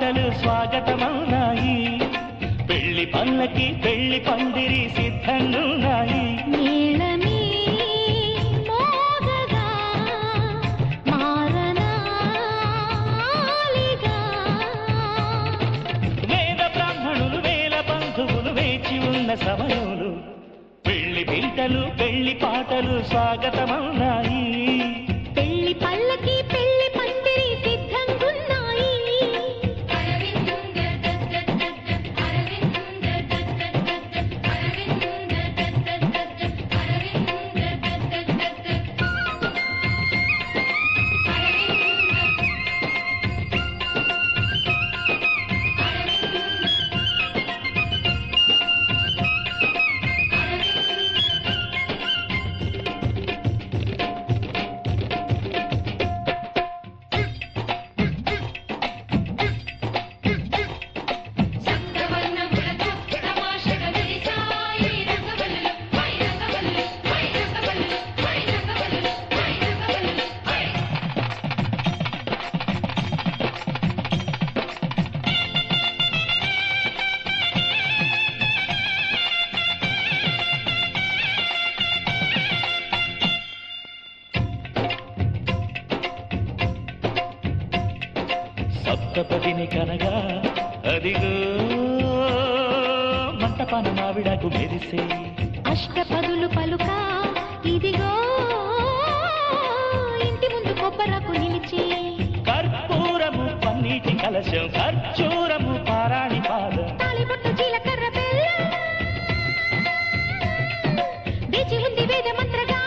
పాటలు స్వాగతమవునాయి. పెళ్లి పల్లకి పెళ్లి పందిరి సిద్ధంగున్నాయి. వేద బ్రాహ్మణులు వేల బంధువులు వేచి ఉన్న సమయంలో పెళ్లి పీటలు పెళ్లి పాటలు స్వాగతమవునాయి. పెళ్లి పల్లకి పెళ్లి పందిరి సిద్ధంగున్నాయి. సప్తపదిని కనగా అదిగో మంటపాన మావిడకు మెరిసే అష్టపదులు పలుక ఇదిగో ఇంటి ముందు కొబ్బరకు నిలిచి కర్పూరము పన్నీటి కలశం ఖర్జూరము పారాణి పాదం తాళిబొట్టు జీలకర్ర బెల్లం వేచి ఉంది వేద మంత్రగానం.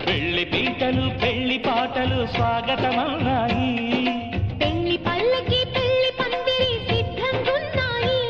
పెళ్లి పీటలు పెళ్లి పాటలు స్వాగతమవునాయి. పెళ్లి పల్లకి పెళ్లి పందిరి సిద్ధంగున్నాయి.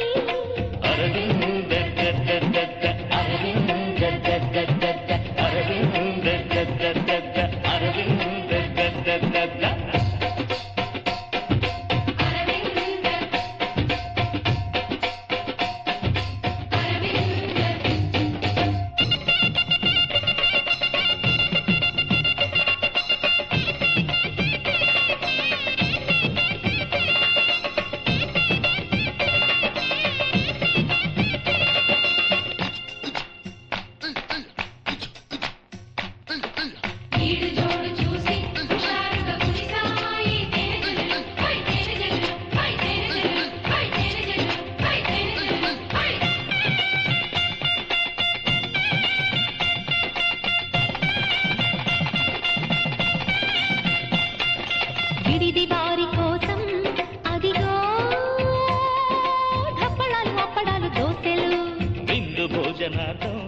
విడిది వారి కోసం అదిగో ధప్పడాలు అప్పడాలు దోసెలు విందు భోజనార్థం